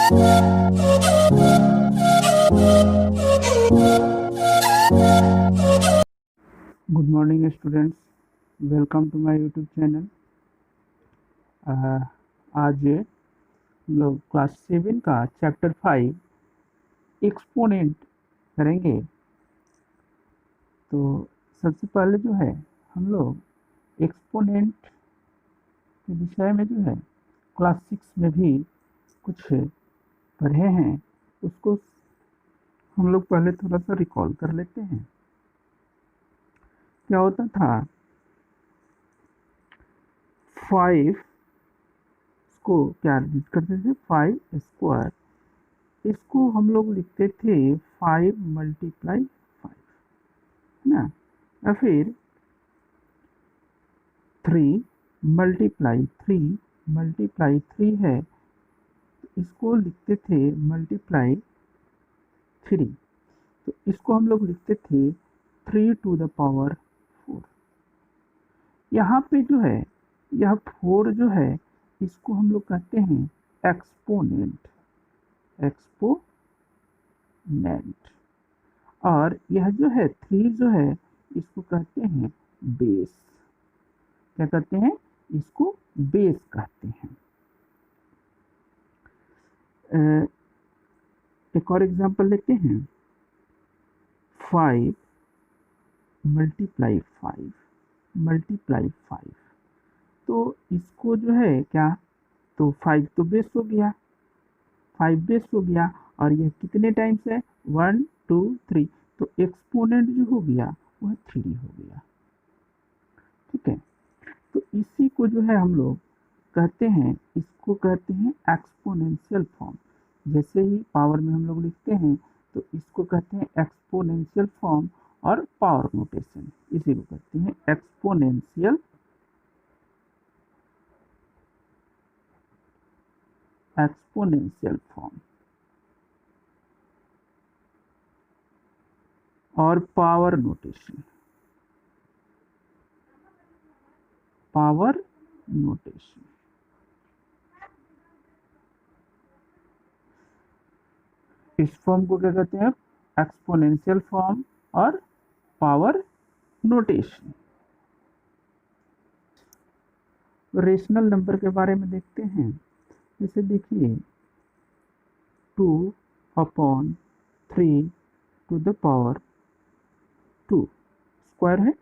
Good morning students, welcome to my YouTube channel. आज हम लोग क्लास 7 का चैप्टर 5 एक्सपोनेंट करेंगे। तो सबसे पहले जो है हम लोग एक्सपोनेंट के विषय में जो है क्लास 6 में भी कुछ पढ़े हैं, उसको हम लोग पहले थोड़ा सा रिकॉल कर लेते हैं। क्या होता था, 5 को क्या लिख करते थे, 5 स्क्वायर। इसको हम लोग लिखते थे 5 मल्टीप्लाई 5, है ना, या फिर 3 मल्टीप्लाई 3 है तो इसको लिखते थे मल्टीप्लाई 3। तो इसको हम लोग लिखते थे 3 टू द पावर 4। यहाँ पे जो है यह 4 जो है इसको हम लोग कहते हैं एक्सपोनेंट। और यह जो है 3 जो है इसको कहते हैं बेस। क्या कहते हैं? इसको बेस कहते हैं। एक और एग्जांपल लेते हैं, 5 मल्टीप्लाई 5। तो इसको जो है क्या, तो 5 तो बेस हो गया, 5 बेस हो गया, और यह कितने टाइम्स है, 1 2 3। तो एक्सपोनेंट जो हो गया वह 3 हो गया। ठीक है, तो इसी को जो है हम लोग कहते हैं, इसको कहते हैं एक्सपोनेंशियल फॉर्म। जैसे ही पावर में हम लोग लिखते हैं तो इसको कहते हैं एक्सपोनेंशियल फॉर्म और पावर नोटेशन, इसी को कहते हैं एक्सपोनेंशियल फॉर्म और पावर नोटेशन। इस फॉर्म को क्या कहते हैं, एक्सपोनेंशियल फॉर्म और पावर नोटेशन। रेशनल नंबर के बारे में देखते हैं। जैसे देखिए 2/3 टू द पावर 2 स्क्वायर है।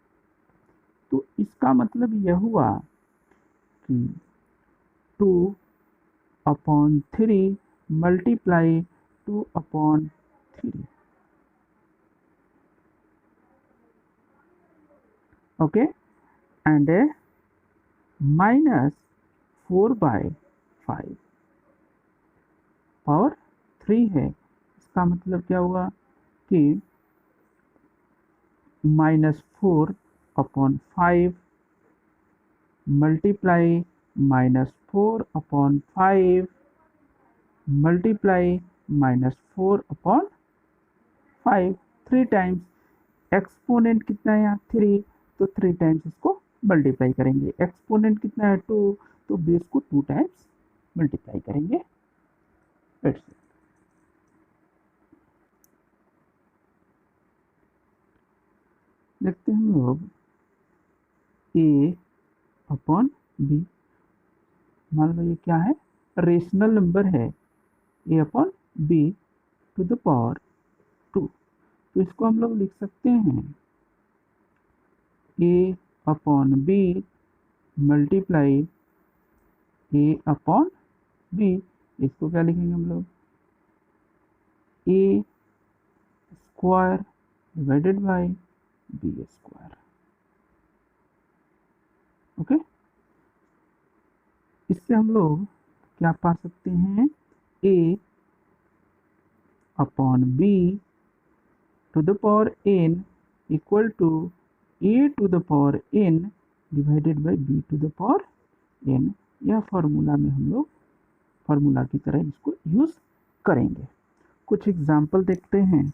तो इसका मतलब यह हुआ कि 2/3 multiply 2/3। Okay, and minus 4/5 power 3 है। इसका मतलब क्या हुआ कि -4/5 मल्टीप्लाई -4/5 मल्टीप्लाई -4/5, 3 टाइम्स। एक्सपोनेंट कितना है यहाँ, 3, तो 3 टाइम्स इसको मल्टीप्लाई करेंगे। एक्सपोनेंट कितना है, 2, तो बेस को 2 टाइम्स मल्टीप्लाई करेंगे। देखते हैं हम लोग a/b। मान लो ये क्या है, रेशनल नंबर है, a/b टू द पावर 2। तो इसको हम लोग लिख सकते हैं a/b मल्टीप्लाई a/b। इसको क्या लिखेंगे हम लोग, a square divided by b square. Okay, इससे हम लोग क्या पा सकते हैं, a/b to the power n equal to a to the power n divided by b to the power n। यह फार्मूला में हम लोग फार्मूला की तरह इसको यूज करेंगे। कुछ एग्जाम्पल देखते हैं।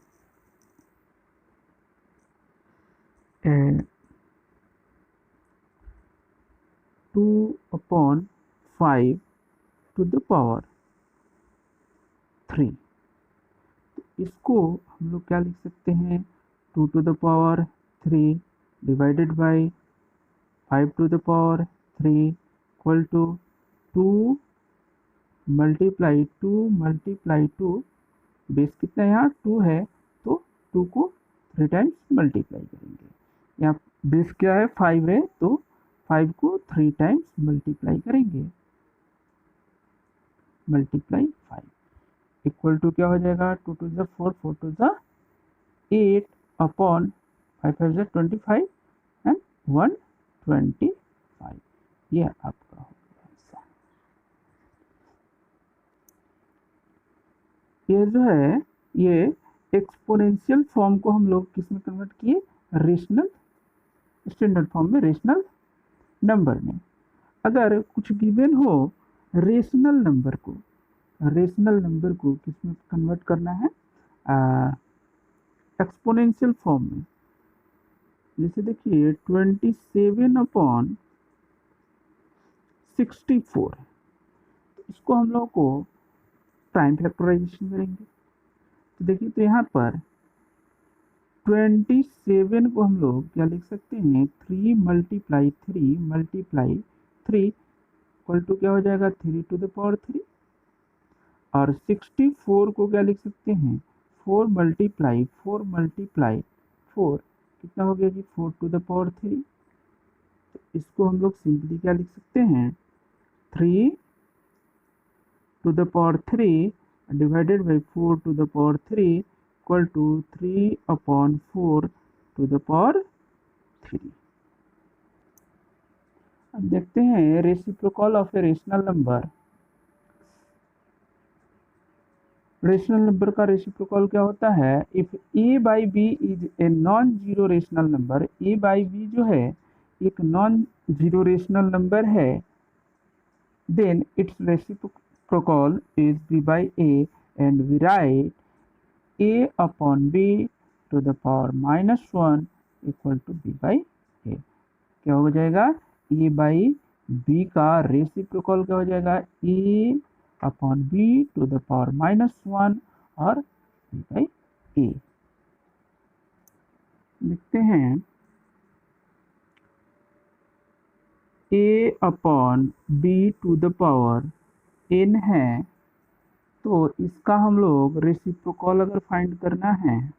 2/5 टू द पावर 3। तो इसको हम लोग क्या लिख सकते हैं, 2 to the power 3 divided by 5 to the power 3 equal to 2 multiply 2, base कितना है यहाँ 2 है, तो 2 को 3 टाइम्स मल्टीप्लाई करेंगे। यहाँ बेस क्या है 5 है, तो 5 को 3 टाइम्स मल्टीप्लाई करेंगे, मल्टीप्लाई 5 इक्वल टू क्या हो जाएगा, 2 टू ज़ा 4, 4 टू ज़ा 8 अपॉन 5 5 ज़ा 25 एंड 125। ये आपका हो गया आंसर। ये जो है ये एक्सपोनेंशियल फॉर्म को हम लोग किस में कन्वर्ट किए, रेशनल स्टैंडर्ड फॉर्म में, रेशनल नंबर में। अगर कुछ गिवन हो रेशनल नंबर को किस में कन्वर्ट करना है, एक्सपोनेंशियल फॉर्म में। जैसे देखिए 27/64, तो इसको हम लोग को प्राइम फैक्टराइजेशन करेंगे। तो देखिए तो यहाँ पर 27 को हम लोग क्या लिख सकते हैं, 3 मल्टीप्लाई 3 इक्वल टू क्या हो जाएगा, 3 टू द पावर 3। और 64 को क्या लिख सकते हैं, 4 मल्टीप्लाई 4 कितना हो गया जी, 4 टू द पावर 3। तो इसको हम लोग सिंपली क्या लिख सकते हैं, 3 to the power 3 divided by 4 to the power 3 equal to 3/4 to the power 3। अब देखते हैं reciprocal of a rational number. Rational number का रेसिप्रोकल क्या होता है, if a by b is a non zero rational number, a by b जो है एक नॉन जीरो रेशनल नंबर है, then its reciprocal is b by a and we write a upon b to the power -1 equal to b by a. क्या हो जाएगा, a by b का reciprocal क्या हो जाएगा, a upon b to the power -1 और b by a. लिखते हैं a upon b to the power n है, तो इसका हम लोग रेसिप्रोकल अगर फाइंड करना है,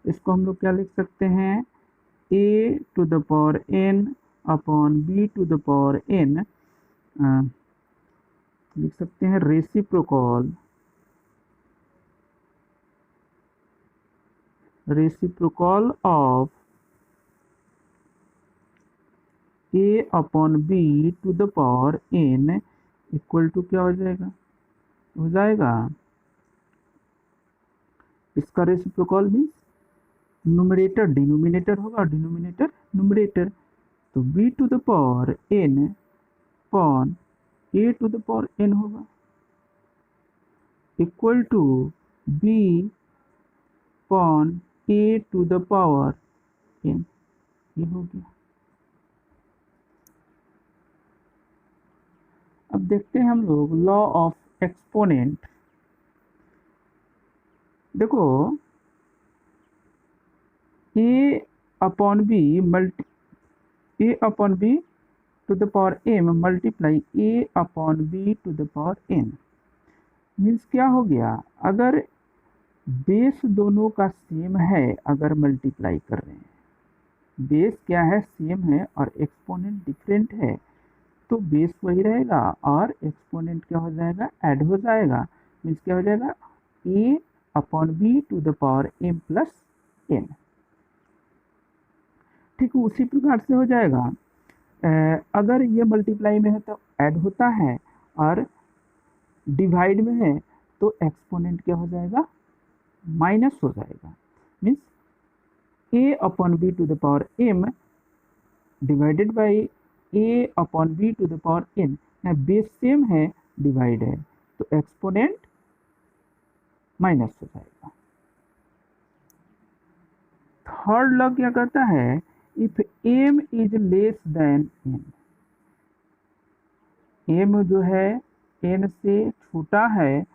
इसको हम लोग क्या लिख सकते हैं, a to the power n upon b to the power n, लिख सकते हैं reciprocal of a upon b to the power n equal to क्या हो जाएगा, इसका रेसिप्रोकल मीन्स न्यूमरेटर डिनोमिनेटर होगा, डिनोमिनेटर न्यूमरेटर। तो b to the power n upon a to the power n होगा equal to b upon a to the power n, ये हो गया। अब देखते हैं हम लोग लॉ ऑफ एक्सपोनेंट। देखो a upon b to the power m multiply a upon b to the power n, means क्या हो गया, अगर बेस दोनों का सेम है, अगर मल्टीप्लाई कर रहे हैं, बेस क्या है सेम है और एक्सपोनेंट डिफरेंट है, तो बेस वही रहेगा और एक्सपोनेंट क्या हो जाएगा, ऐड हो जाएगा। मीन्स क्या हो जाएगा, a upon b to the power m plus n। ठीक उसी प्रकार से हो जाएगा, अगर ये मल्टीप्लाई में है तो ऐड होता है और डिवाइड में है तो एक्सपोनेंट क्या हो जाएगा, माइनस हो जाएगा। Means a upon b to the power m divided by a upon b to the power n, base same है डिवाइड है तो एक्सपोनेंट माइनस हो जाएगा। थर्ड लॉ क्या कहता है, if m is less than n, m जो है n से छोटा है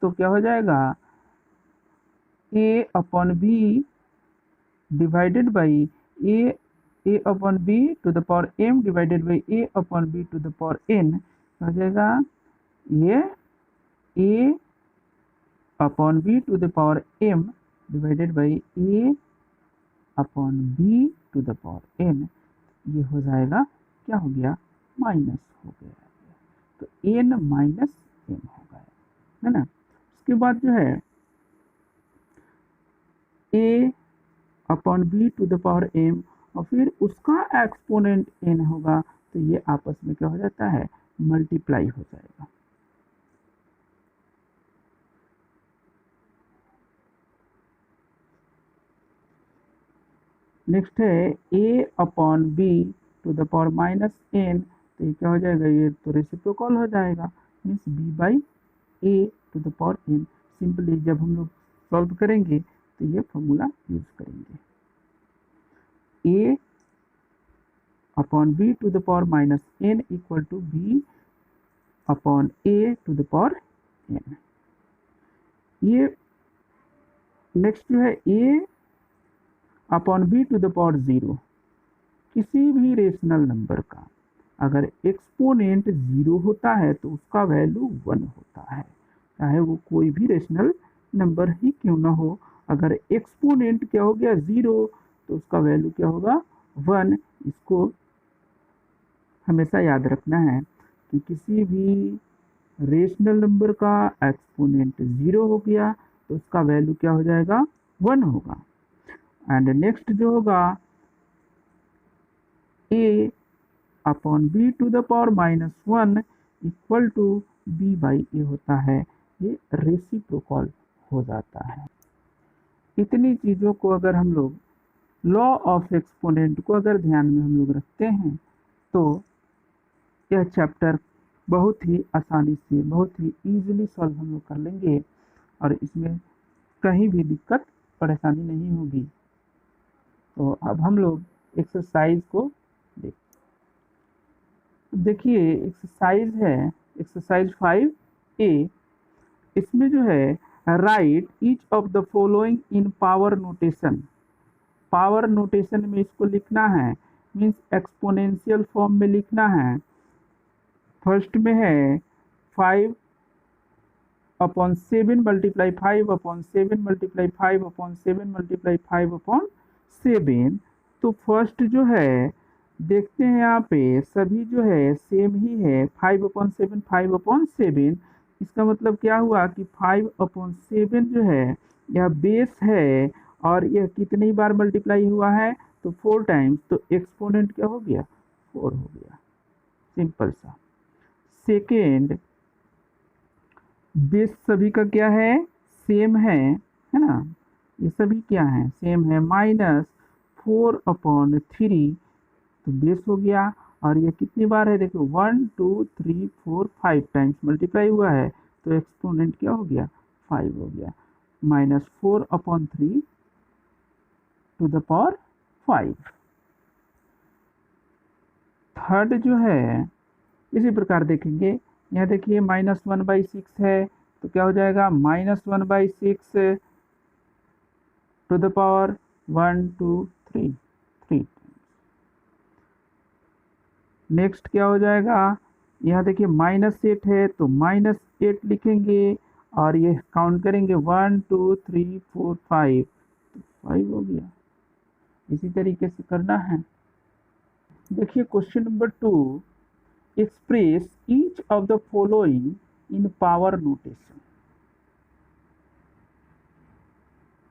तो क्या हो जाएगा a upon b divided by a upon b to the power m divided by a upon b to the power n हो जाएगा ये a upon b to the power m divided by a upon b to the power n। ये हो जाएगा क्या हो गया minus हो गया, तो n माइनस m हो गया है ना। उसके बाद जो है a upon b to the power m और फिर उसका एक्सपोनेंट n होगा, तो ये आपस में क्या हो जाता है मल्टीप्लाई हो जाएगा। नेक्स्ट है a upon b to the power minus n, तो ये क्या हो जाएगा ये तो रेसिप्रोकल हो जाएगा, means b by a to the power n। Simply जब हम लोग सॉल्व करेंगे तो ये फॉर्मूला यूज करेंगे, a upon b to the power minus n equal to b upon a to the power n। ये नेक्स्ट जो है a upon b to the power 0, किसी भी रेशनल नंबर का अगर एक्सपोनेंट 0 होता है तो उसका वैल्यू 1 होता है, चाहे वो कोई भी रेशनल नंबर ही क्यों ना हो। अगर एक्सपोनेंट क्या हो गया 0 तो उसका वैल्यू क्या होगा 1। इसको हमेशा याद रखना है कि किसी भी रेशनल नंबर का एक्सपोनेंट 0 हो गया तो उसका वैल्यू क्या हो जाएगा 1 होगा। एंड नेक्स्ट जो होगा a upon b to the power minus 1 equal to b by a होता है, ये रेसिप्रोकल हो जाता है। इतनी चीज़ों को अगर हम लोग लॉ ऑफ एक्सपोनेंट को अगर ध्यान में हम लोग रखते हैं तो यह चैप्टर बहुत ही आसानी से बहुत ही इजीली सॉल्व हम लोग कर लेंगे और इसमें कहीं भी दिक्कत परेशानी नहीं होगी। तो अब हम लोग एक्सरसाइज को देखिए एक्सरसाइज है एक्सरसाइज 5A। इसमें जो है right each of the following in power notation. Power notation में इसको लिखना है, मीन्स एक्सपोनेंशियल फॉर्म में लिखना है। फर्स्ट में है 5 upon 7 multiply 5 upon 7 multiply 5 upon 7 multiply 5 upon 7। तो फर्स्ट जो है देखते हैं यहाँ पे सभी जो है सेम ही है, 5 अपॉन 7 5 अपॉन 7। इसका मतलब क्या हुआ कि 5 अपॉन 7 जो है यह बेस है और यह कितनी बार मल्टीप्लाई हुआ है तो 4 टाइम्स, तो एक्सपोनेंट क्या हो गया 4 हो गया, सिंपल सा। सेकेंड बेस सभी का क्या है सेम है ना, ये सभी क्या है सेम है, माइनस 4 अपॉन 3 तो बेस हो गया और ये कितनी बार है देखो 1 2 3 4 5 टाइम्स मल्टीप्लाई हुआ है तो एक्सपोनेंट क्या हो गया 5 हो गया, minus 4 upon 3 to the power 5। Third जो है इसी प्रकार देखेंगे, यहाँ देखिए -1/6 है तो क्या हो जाएगा -1/6 टू द पावर 1 2 3 3। नेक्स्ट क्या हो जाएगा, यहाँ देखिए -8 है तो -8 लिखेंगे और ये काउंट करेंगे 1 2 3 4 5 तो 5 हो गया। इसी तरीके से करना है। देखिए question number 2, express each of the following in power notation.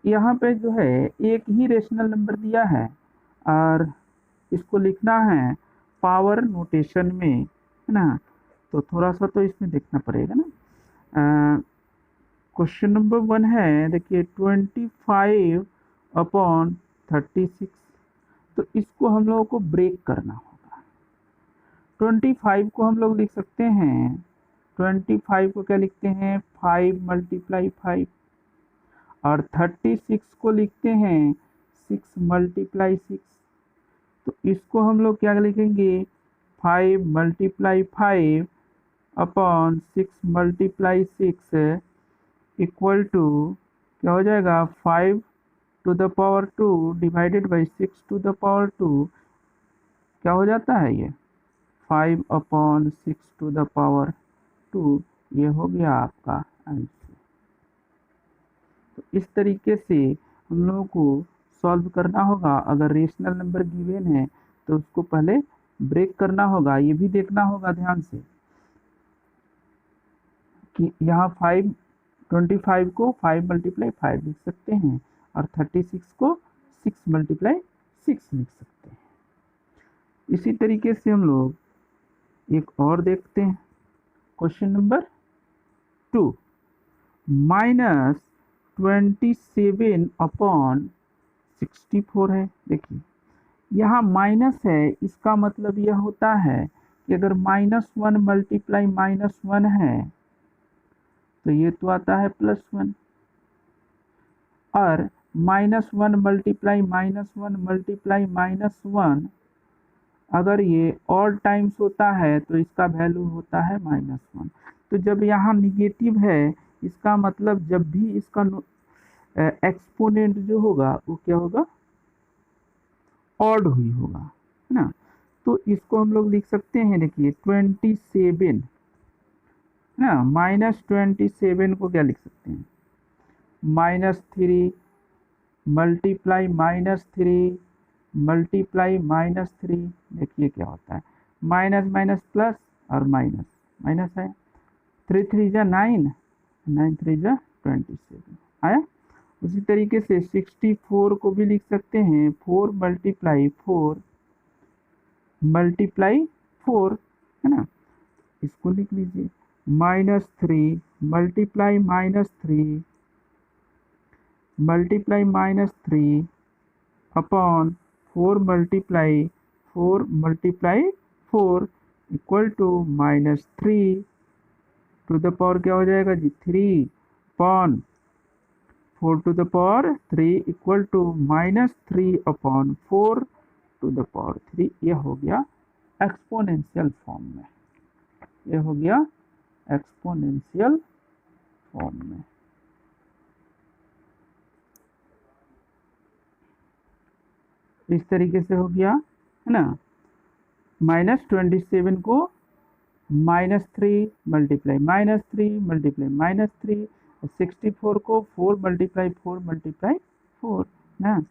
यहाँ पे जो है एक ही रेशनल नंबर दिया है और इसको लिखना है पावर नोटेशन में, है ना। तो थोड़ा सा तो इसमें देखना पड़ेगा ना। क्वेश्चन नंबर 1 है देखिए 25 अपॉन 36, तो इसको हम लोगों को ब्रेक करना होगा। 25 को हम लोग लिख सकते हैं, 25 को क्या लिखते हैं 5 मल्टीप्लाई 5 और 36 को लिखते हैं 6 मल्टीप्लाई 6। तो इसको हम लोग क्या लिखेंगे 5 multiply 5 upon 6 multiply 6 equal to क्या हो जाएगा 5 to the power 2 divided by 6 to the power 2 क्या हो जाता है ये 5/6 to the power 2 ये हो गया आपका आंसर। तो इस तरीके से हम लोगों को सॉल्व करना होगा। अगर रेशनल नंबर गिवन है तो उसको पहले ब्रेक करना होगा। ये भी देखना होगा ध्यान से कि यहाँ 25 को 5 × 5 लिख सकते हैं और 36 को 6 × 6 लिख सकते हैं। इसी तरीके से हम लोग एक और देखते हैं। क्वेश्चन नंबर 2 -27/64 है। देखिए यहाँ माइनस है, इसका मतलब यह होता है कि अगर -1 × -1 है तो ये तो आता है +1 और -1 × -1 अगर ये ऑल टाइम्स होता है तो इसका वैल्यू होता है -1। तो जब यहाँ निगेटिव है इसका मतलब जब भी इसका एक्सपोनेंट जो होगा वो क्या होगा ऑड हुई होगा, है ना। तो इसको हम लोग लिख सकते हैं, देखिए 27 ना, -27 को क्या लिख सकते हैं -3 मल्टीप्लाई -3 मल्टीप्लाई -3। देखिए क्या होता है माइनस माइनस प्लस और माइनस माइनस है। 3 3 जा 9, 9 3 जा 27 आया। उसी तरीके से 64 को भी लिख सकते हैं 4 × 4 है ना। इसको लिख लीजिए -3 multiply -3 upon 4 × 4 equal to -3 to the power क्या हो जाएगा जी 3 अपॉन 4 इक्वल टू -3/4 यह हो गया एक्सपोनेंशियल फॉर्म में। यह हो गया एक्सपोनेंशियल फॉर्म में। इस तरीके से हो गया, है ना। -27 को -3 मल्टीप्लाई -3 64 को 4 × 4 ना।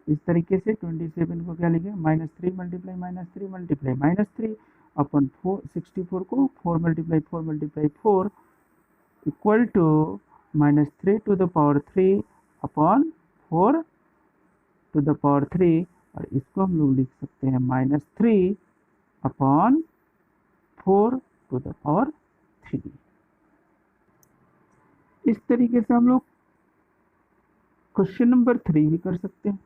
इस तरीके से 27 को क्या लिखे -3 मल्टीप्लाई -3 अपन 64 को 4 × 4 equal to -3 to the power 3 upon 4 to the power 3 और इसको हम लोग लिख सकते हैं -3 अपॉन 4 टू द पावर 3। इस तरीके से हम लोग क्वेश्चन नंबर 3 भी कर सकते हैं,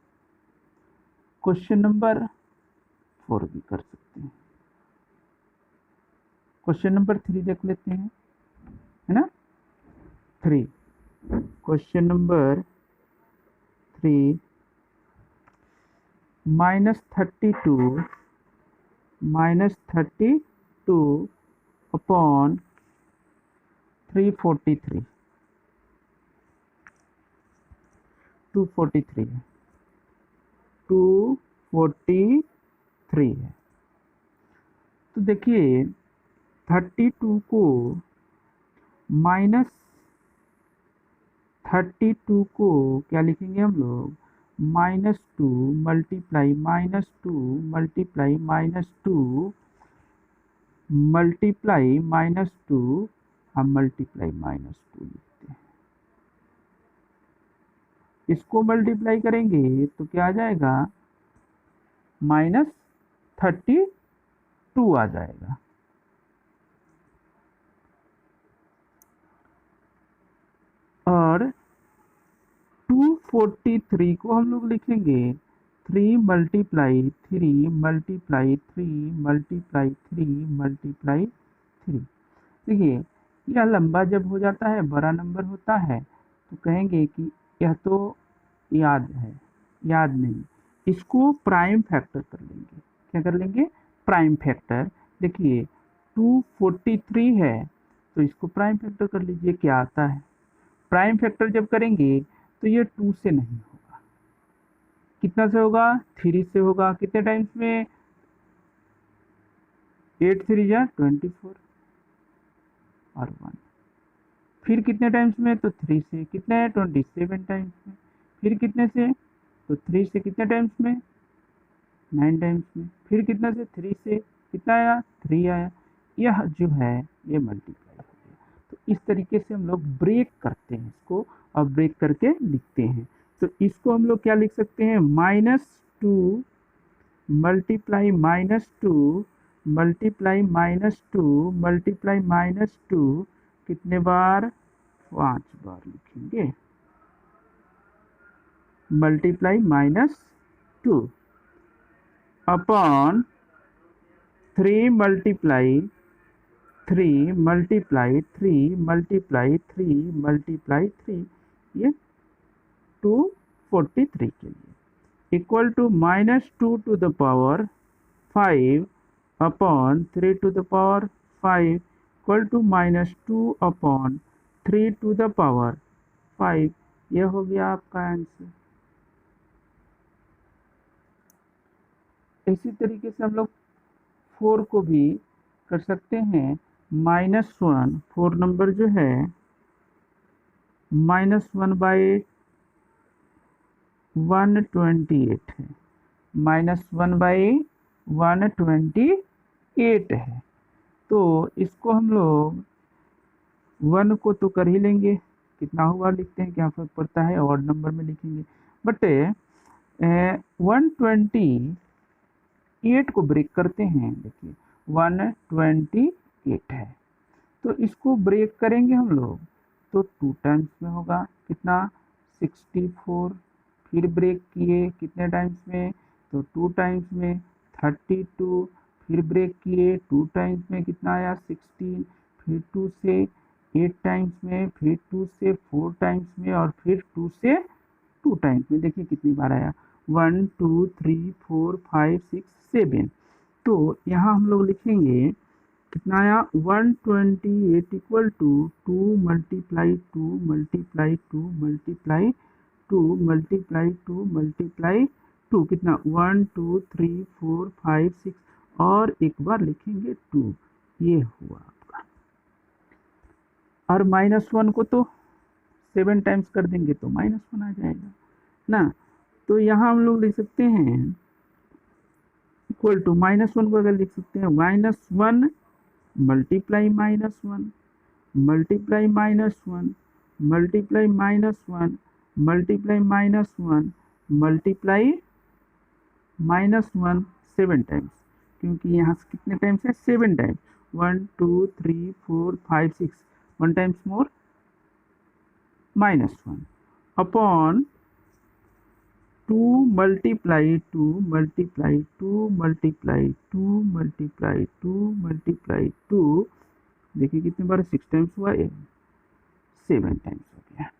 क्वेश्चन नंबर 4 भी कर सकते हैं। क्वेश्चन नंबर 3 देख लेते हैं, है ना। 3 क्वेश्चन नंबर 3 -32 अपॉन 343 243 है 243 है। तो देखिए 32 को -32 को क्या लिखेंगे हम लोग -2 मल्टीप्लाई -2 मल्टीप्लाई -2 मल्टीप्लाई -2 हम मल्टीप्लाई -2 लिखते हैं। इसको मल्टीप्लाई करेंगे तो क्या आ जाएगा -32 आ जाएगा। और 243 को हम लोग लिखेंगे 3 मल्टीप्लाई 3 मल्टीप्लाई 3 मल्टीप्लाई 3 मल्टीप्लाई 3। देखिए यह लंबा जब हो जाता है बड़ा नंबर होता है तो कहेंगे कि यह तो याद है, याद नहीं, इसको प्राइम फैक्टर कर लेंगे। क्या कर लेंगे प्राइम फैक्टर। देखिए 243 है तो इसको प्राइम फैक्टर कर लीजिए, क्या आता है प्राइम फैक्टर जब करेंगे तो ये 2 से नहीं होगा, कितना से होगा, 3 से होगा। कितने टाइम्स में, 8 3 जा 24 और 1। फिर कितने टाइम्स में, तो 3 से, कितने 27 टाइम्स में। फिर कितने से, तो 3 से कितने टाइम्स में, 9 टाइम्स में। फिर कितना से, 3 से कितना आया, 3 आया। यह जो है ये मल्टीप्लाई हो गया। तो इस तरीके से हम लोग ब्रेक करते हैं इसको और ब्रेक करके लिखते हैं। तो इसको हम लोग क्या लिख सकते हैं, -2 मल्टीप्लाई -2 मल्टीप्लाई -2 मल्टीप्लाई -2, कितने बार, 5 बार लिखेंगे, multiply -2 upon 3 multiply 3 multiply 3 multiply 3 multiply 3, ये 243 के लिए equal to -2 to the power 5 upon 3 to the power 5 equal to -2 upon 3 to the power 5। यह हो गया आपका आंसर। इसी तरीके से हम लोग 4 को भी कर सकते हैं, -1, 4 नंबर जो है -1/128 है, -1/128 है। तो इसको हम लोग 1 को तो कर ही लेंगे, कितना हुआ लिखते हैं, क्या फर्क पड़ता है, ऑड नंबर में लिखेंगे। बट 128 को ब्रेक करते हैं, देखिए 128 है, तो इसको ब्रेक करेंगे हम लोग तो 2 टाइम्स में होगा, कितना 64। फिर ब्रेक किए कितने टाइम्स में, तो 2 टाइम्स में 32। फिर ब्रेक किए 2 टाइम्स में, कितना आया 16। फिर 2 से 8 टाइम्स में, फिर 2 से 4 टाइम्स में, और फिर 2 से 2 टाइम्स में। देखिए कितनी बार आया, 1 2 3 4 5 6 7। तो यहाँ हम लोग लिखेंगे कितना आया, 128 equal to 2 multiply 2 multiply 2 multiply 2 multiply 2 multiply 2, कितना 1 2 3 4 5 6, और एक बार लिखेंगे 2। ये हुआ आपका। और -1 को तो 7 टाइम्स कर देंगे तो -1 आ जाएगा ना। तो यहाँ हम लोग लिख सकते हैं इक्वल टू, -1 को अगर लिख सकते हैं -1 multiply -1 multiply -1 multiply -1 multiply -1 multiply -1 7 times, क्योंकि यहाँ से कितने टाइम्स है, 7 times, 1 2 3 4 5 6, 1 times more -1 upon 2 multiply 2 multiply 2 multiply 2 multiply 2 multiply 2, देखिए कितने बार, 6 टाइम्स हुआ, 7 टाइम्स हो गया।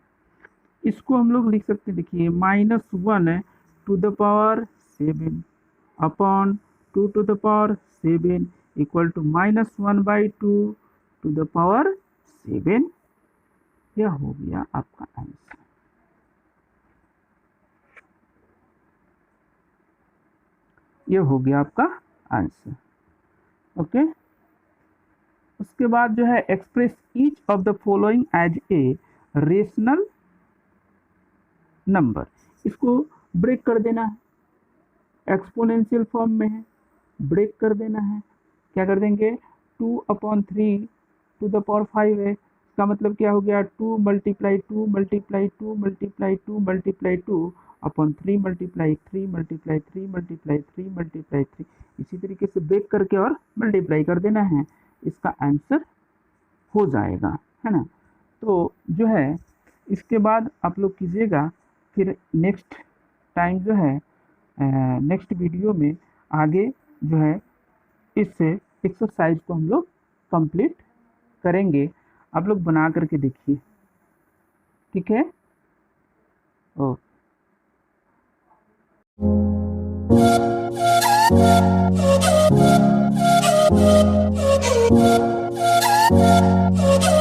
इसको हम लोग लिख सकते हैं, देखिए -1 to the power 7 upon 2 to the power 7 equal to -1/2 to the power 7। यह हो गया आपका आंसर। ये हो गया आपका आंसर। ओके, उसके बाद जो है, express each of the following as a rational number. इसको ब्रेक कर देना है, एक्सपोनेंशियल फॉर्म में है, ब्रेक कर देना है। क्या कर देंगे, 2/3 टू द पावर 5 है, इसका मतलब क्या हो गया, 2 multiply 2 multiply 2 multiply 2 multiply 2 upon 3 multiply 3 multiply 3 multiply 3 multiply 3। इसी तरीके से ब्रेक करके और मल्टीप्लाई कर देना है, इसका आंसर हो जाएगा, है ना। तो जो है इसके बाद आप लोग कीजिएगा, फिर नेक्स्ट टाइम जो है, नेक्स्ट वीडियो में आगे जो है इस एक्सरसाइज को हम लोग कंप्लीट करेंगे। आप लोग बना करके देखिए, ठीक है। ओके।